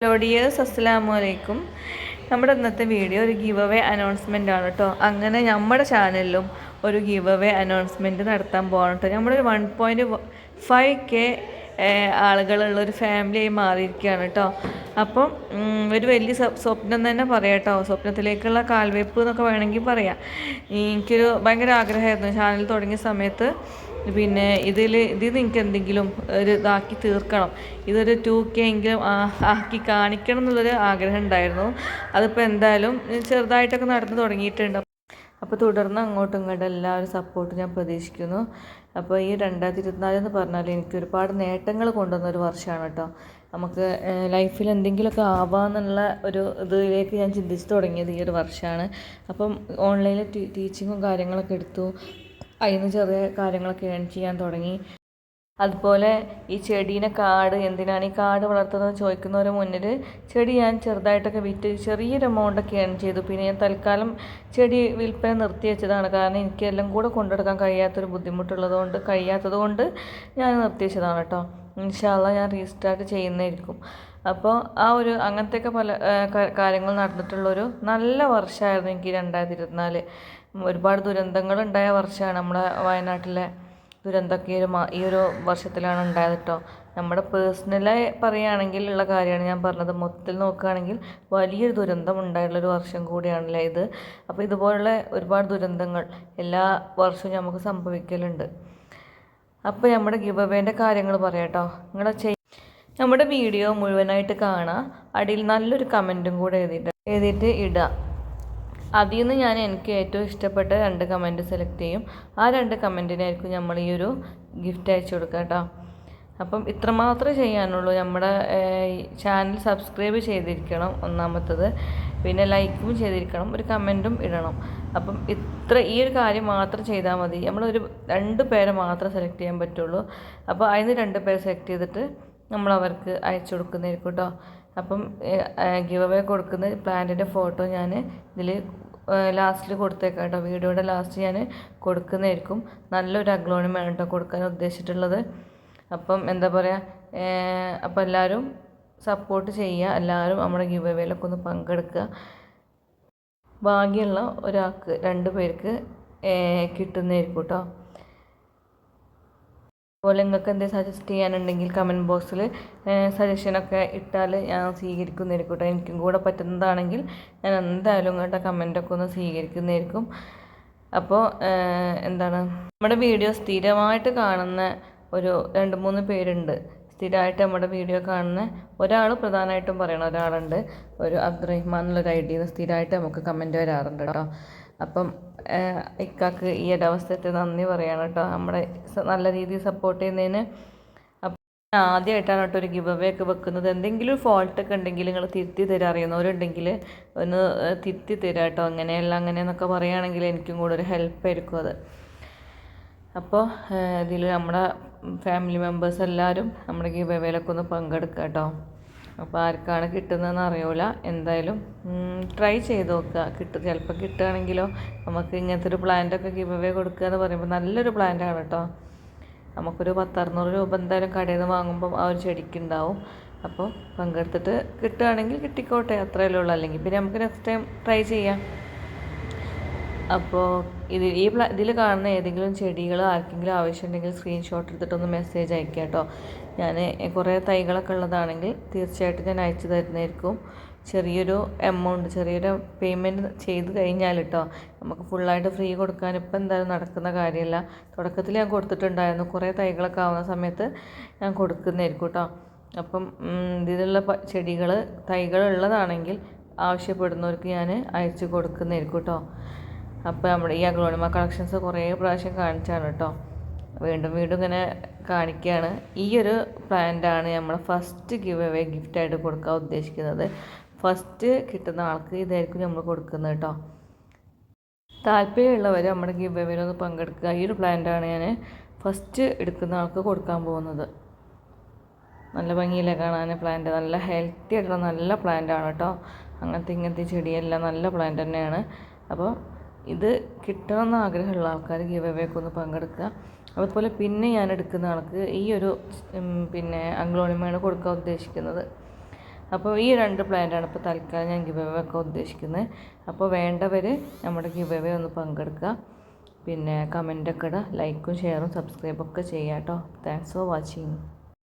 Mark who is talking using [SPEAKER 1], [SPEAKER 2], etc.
[SPEAKER 1] Hello dears, അസ്സലാമു അലൈക്കും. നമ്മുടെ ഇന്നത്തെ വീഡിയോ ഒരു ഗിവ് അവേ അനൗൺസ്മെൻ്റ് ആണ് കേട്ടോ. അങ്ങനെ നമ്മുടെ ചാനലിലും ഒരു ഗിവ് അവേ അനൗൺസ്മെൻറ്റ് നടത്താൻ പോകണം കേട്ടോ. നമ്മളൊരു 1.5K ആളുകളുള്ളൊരു ഫാമിലിയായി മാറിയിരിക്കുകയാണ് കേട്ടോ. അപ്പം ഒരു വലിയ സ്വപ്നം തന്നെ പറയാം കേട്ടോ. സ്വപ്നത്തിലേക്കുള്ള കാൽവെപ്പ് എന്നൊക്കെ വേണമെങ്കിൽ പറയാം. എനിക്കൊരു ഭയങ്കര ആഗ്രഹമായിരുന്നു ചാനൽ തുടങ്ങിയ സമയത്ത്. പിന്നെ ഇതിൽ എനിക്ക് എന്തെങ്കിലും ഒരു ഇതാക്കി തീർക്കണം, ഇതൊരു 2K എങ്കിലും ആക്കി കാണിക്കണം എന്നുള്ളൊരു ആഗ്രഹം ഉണ്ടായിരുന്നു. അതിപ്പോൾ എന്തായാലും ചെറുതായിട്ടൊക്കെ നടന്നു തുടങ്ങിയിട്ടുണ്ട്. അപ്പോൾ തുടർന്ന് അങ്ങോട്ടും ഇങ്ങോട്ടും എല്ലാവരും സപ്പോർട്ട് ഞാൻ പ്രതീക്ഷിക്കുന്നു. അപ്പോൾ ഈ 2024 എന്ന് പറഞ്ഞാൽ എനിക്ക് ഒരുപാട് നേട്ടങ്ങൾ കൊണ്ടുവന്നൊരു വർഷമാണ് കേട്ടോ. നമുക്ക് ലൈഫിൽ എന്തെങ്കിലുമൊക്കെ ആവാമെന്നുള്ള ഒരു ഇതിലേക്ക് ഞാൻ ചിന്തിച്ച് തുടങ്ങിയത് ഈ ഒരു വർഷമാണ്. അപ്പം ഓൺലൈനിൽ ടീച്ചിങ്ങും കാര്യങ്ങളൊക്കെ എടുത്തു. അതിൽ നിന്ന് ചെറിയ കാര്യങ്ങളൊക്കെ ഏൺ ചെയ്യാൻ തുടങ്ങി. അതുപോലെ ഈ ചെടീനെ എന്തിനാണ് ഈ കാട് വളർത്തുന്നത് ചോദിക്കുന്നവരെ മുന്നിൽ ചെടി ഞാൻ ചെറുതായിട്ടൊക്കെ വിറ്റ് ചെറിയൊരു എമൗണ്ടൊക്കെ ഏൺ ചെയ്തു. പിന്നെ ഞാൻ തൽക്കാലം ചെടി വിൽപ്പന നിർത്തി വെച്ചതാണ്. കാരണം എനിക്ക് എല്ലാം കൂടെ കൊണ്ടെടുക്കാൻ കഴിയാത്തത് കൊണ്ട് ഞാൻ നിർത്തി വെച്ചതാണ് കേട്ടോ. ഇൻഷാ അല്ലാഹ് ഞാൻ റീസ്റ്റാർട്ട് ചെയ്യുന്നതായിരിക്കും. അപ്പോൾ അങ്ങനത്തെയൊക്കെ പല കാര്യങ്ങൾ നടന്നിട്ടുള്ളൊരു നല്ല വർഷമായിരുന്നു എനിക്ക് 2024. ഒരുപാട് ദുരന്തങ്ങളുണ്ടായ വർഷമാണ്. നമ്മുടെ വയനാട്ടിലെ ദുരന്തമൊക്കെ ഈ ഒരു വർഷത്തിലാണ് ഉണ്ടായത് കേട്ടോ. നമ്മുടെ പേഴ്സണലായി പറയുകയാണെങ്കിൽ ഉള്ള കാര്യമാണ് ഞാൻ പറഞ്ഞത്. മൊത്തത്തിൽ നോക്കുകയാണെങ്കിൽ വലിയൊരു ദുരന്തം ഉണ്ടായിട്ടുള്ളൊരു വർഷം കൂടിയാണല്ലേ ഇത്. അപ്പോൾ ഇതുപോലുള്ള ഒരുപാട് ദുരന്തങ്ങൾ എല്ലാ വർഷവും നമുക്ക് സംഭവിക്കലുണ്ട്. അപ്പോൾ നമ്മുടെ ഗിവ് അവേൻ്റെ കാര്യങ്ങൾ പറയാം കേട്ടോ. നമ്മുടെ വീഡിയോ മുഴുവനായിട്ട് കാണുക. അടിയിൽ നല്ലൊരു കമൻറ്റും കൂടെ എഴുതിയിട്ട് ഇടുക. അതിൽ നിന്ന് ഞാൻ എനിക്ക് ഏറ്റവും ഇഷ്ടപ്പെട്ട 2 കമൻറ്റ് സെലക്ട് ചെയ്യും. ആ 2 കമൻറ്റിനായിരിക്കും നമ്മൾ ഈ ഒരു ഗിഫ്റ്റ് അയച്ചു കൊടുക്കുക കേട്ടോ. അപ്പം ഇത്രമാത്രമേ ചെയ്യാനുള്ളൂ. നമ്മുടെ ചാനൽ സബ്സ്ക്രൈബ് ചെയ്തിരിക്കണം ഒന്നാമത്തത്. പിന്നെ ലൈക്കും ചെയ്തിരിക്കണം, ഒരു കമൻറ്റും ഇടണം. അപ്പം ഈ ഒരു കാര്യം മാത്രം ചെയ്താൽ മതി. നമ്മളൊരു 2 പേരെ മാത്രം സെലക്ട് ചെയ്യാൻ പറ്റുള്ളൂ. അപ്പോൾ അതിന് 2 പേരെ സെലക്ട് ചെയ്തിട്ട് നമ്മൾ അവർക്ക് അയച്ചു കൊടുക്കുന്നതായിരിക്കും കേട്ടോ. അപ്പം ഗിവ് അവേ കൊടുക്കുന്ന പ്ലാന്റിൻ്റെ ഫോട്ടോ ഞാൻ ഇതിൽ ലാസ്റ്റിൽ കൊടുത്തേക്കാം കേട്ടോ. വീഡിയോയുടെ ലാസ്റ്റ് ഞാൻ കൊടുക്കുന്നതായിരിക്കും. നല്ലൊരു അഗ്ലോണിമാണ് കേട്ടോ കൊടുക്കാൻ ഉദ്ദേശിച്ചിട്ടുള്ളത്. അപ്പം എന്താ പറയുക, അപ്പോൾ എല്ലാവരും സപ്പോർട്ട് ചെയ്യുക. എല്ലാവരും നമ്മുടെ ഗിവ് അവേയിലൊക്കെ ഒന്ന് പങ്കെടുക്കുക. ഭാഗ്യമുള്ള ഒരാൾക്ക് 2 പേർക്ക് കിട്ടുന്നതായിരിക്കും കേട്ടോ. അതുപോലെ നിങ്ങൾക്ക് എന്തെങ്കിലും സജസ്റ്റ് ചെയ്യാനുണ്ടെങ്കിൽ കമൻറ്റ് ബോക്സിൽ സജഷനൊക്കെ ഇട്ടാൽ ഞാൻ സ്വീകരിക്കുന്നതായിരിക്കും കേട്ടോ. എനിക്കും കൂടെ പറ്റുന്നതാണെങ്കിൽ ഞാൻ എന്തായാലും കേട്ടോ കമൻറ്റൊക്കെ ഒന്ന് സ്വീകരിക്കുന്നതായിരിക്കും. അപ്പോൾ നമ്മുടെ വീഡിയോ സ്ഥിരമായിട്ട് കാണുന്ന ഒരു 2-3 പേരുണ്ട്. സ്ഥിരമായിട്ട് നമ്മുടെ വീഡിയോ കാണുന്ന ഒരാൾ പ്രധാനമായിട്ടും പറയണ ഒരാളുണ്ട്. ഒരു അബ്ദുറഹ്മാൻ എന്നുള്ളൊരു ഐഡിയിൽ സ്ഥിരമായിട്ട് നമുക്ക് കമൻറ്റ് വരാറുണ്ട് കേട്ടോ. അപ്പം ഇക്കാക്ക് ഈ ഒരവസ്ഥത്തെ നന്ദി പറയാണ് കേട്ടോ, നമ്മുടെ നല്ല രീതിയിൽ സപ്പോർട്ട് ചെയ്യുന്നതിന്. അപ്പം ആദ്യമായിട്ടാണ് കേട്ടോ ഒരു ഗിവ് അവേ ഒക്കെ വെക്കുന്നത്. എന്തെങ്കിലും ഫോൾട്ടൊക്കെ ഉണ്ടെങ്കിൽ നിങ്ങൾ തിരുത്തി തരാൻ അറിയുന്നവരുണ്ടെങ്കിൽ ഒന്ന് തിരുത്തി തരാം കേട്ടോ. അങ്ങനെയല്ല അങ്ങനെയെന്നൊക്കെ പറയുകയാണെങ്കിൽ എനിക്കും കൂടെ ഒരു ഹെൽപ്പായിരിക്കും അത്. അപ്പോൾ ഇതിൽ നമ്മുടെ ഫാമിലി മെമ്പേഴ്സ് എല്ലാവരും നമ്മുടെ ഗിവ് അവേയിലൊക്കെ ഒന്ന് പങ്കെടുക്കുക കേട്ടോ. അപ്പോൾ ആർക്കാണ് കിട്ടുന്നതെന്ന് അറിയില്ല. എന്തായാലും ട്രൈ ചെയ്ത് നോക്കുക. ചിലപ്പോൾ കിട്ടുകയാണെങ്കിലോ. നമുക്ക് ഇങ്ങനത്തെ ഒരു പ്ലാന്റൊക്കെ ഗിവ് അവേ കൊടുക്കുക എന്ന് പറയുമ്പോൾ നല്ലൊരു പ്ലാന്റാണ് കേട്ടോ. നമുക്കൊരു 1000-600 രൂപ എന്തായാലും കടയിൽ നിന്ന് വാങ്ങുമ്പം ആ ഒരു ചെടിക്ക് ഉണ്ടാവും. അപ്പോൾ പങ്കെടുത്തിട്ട് കിട്ടുകയാണെങ്കിൽ കിട്ടിക്കോട്ടെ, അത്രയല്ലേ ഉള്ളൂ. അല്ലെങ്കിൽ പിന്നെ നമുക്ക് നെക്സ്റ്റ് ടൈം ട്രൈ ചെയ്യാം. അപ്പോൾ ഇതിൽ കാണുന്ന ഏതെങ്കിലും ചെടികൾ ആർക്കെങ്കിലും ആവശ്യമുണ്ടെങ്കിൽ സ്ക്രീൻഷോട്ട് എടുത്തിട്ടൊന്ന് മെസ്സേജ് അയക്കുക കേട്ടോ. ഞാൻ കുറേ തൈകളൊക്കെ ഉള്ളതാണെങ്കിൽ തീർച്ചയായിട്ടും ഞാൻ അയച്ചു തരുന്നതായിരിക്കും. ചെറിയൊരു പേയ്മെൻറ്റ് ചെയ്ത് കഴിഞ്ഞാൽ കേട്ടോ. നമുക്ക് ഫുള്ളായിട്ട് ഫ്രീ കൊടുക്കാൻ ഇപ്പം എന്തായാലും നടക്കുന്ന കാര്യമല്ല. തുടക്കത്തിൽ ഞാൻ കൊടുത്തിട്ടുണ്ടായിരുന്നു. കുറേ തൈകളൊക്കെ ആവുന്ന സമയത്ത് ഞാൻ കൊടുക്കുന്നതായിരിക്കും കേട്ടോ. അപ്പം ഇതിലുള്ള തൈകൾ ഉള്ളതാണെങ്കിൽ ആവശ്യപ്പെടുന്നവർക്ക് ഞാൻ അയച്ചു കൊടുക്കുന്നതായിരിക്കും കേട്ടോ. അപ്പോൾ നമ്മുടെ ഈ അഗ്ലോണിമ കളക്ഷൻസ് കുറേ പ്രാവശ്യം കാണിച്ചാണ് കേട്ടോ. വീണ്ടും ഇങ്ങനെ കാണിക്കുകയാണ്. ഈ ഒരു പ്ലാന്റാണ് നമ്മൾ ഫസ്റ്റ് ഗിവ് അവേ ഗിഫ്റ്റായിട്ട് കൊടുക്കാൻ ഉദ്ദേശിക്കുന്നത്. ഫസ്റ്റ് കിട്ടുന്ന ആൾക്ക് ഇതായിരിക്കും നമ്മൾ കൊടുക്കുന്നത് കേട്ടോ. താല്പര്യമുള്ളവർ നമ്മുടെ ഗിവ് അവേയിലൊന്ന് പങ്കെടുക്കുക. ഈ ഒരു പ്ലാന്റാണ് ഞാൻ ഫസ്റ്റ് എടുക്കുന്ന ആൾക്ക് കൊടുക്കാൻ പോകുന്നത്. നല്ല ഭംഗിയിലെ കാണാൻ പ്ലാന്റ്, നല്ല ഹെൽത്തി ആയിട്ടുള്ള നല്ല പ്ലാന്റാണ് കേട്ടോ. ഇങ്ങനത്തെ ചെടിയെല്ലാം നല്ല പ്ലാന്റ് തന്നെയാണ്. അപ്പോൾ ഇത് കിട്ടണമെന്ന് ആഗ്രഹമുള്ള ആൾക്കാർ ഗിവ് അവേക്ക് ഒന്ന് പങ്കെടുക്കുക. അതുപോലെ പിന്നെ ഞാൻ എടുക്കുന്ന ആൾക്ക് ഈ ഒരു അഗ്ലോണിമയാണ് കൊടുക്കാൻ ഉദ്ദേശിക്കുന്നത്. അപ്പോൾ ഈ 2 പ്ലാന്റാണ് ഇപ്പോൾ തൽക്കാലം ഞാൻ ഗിവ് അവേ ഒക്കെ ഉദ്ദേശിക്കുന്നത്. അപ്പോൾ വേണ്ടവർ നമ്മുടെ ഗിവ് അവേ ഒന്ന് പങ്കെടുക്കുക. പിന്നെ കമൻറ്റൊക്കെ ഇടുക, ലൈക്കും ഷെയറും സബ്സ്ക്രൈബൊക്കെ ചെയ്യാം കേട്ടോ. Thanks for watching.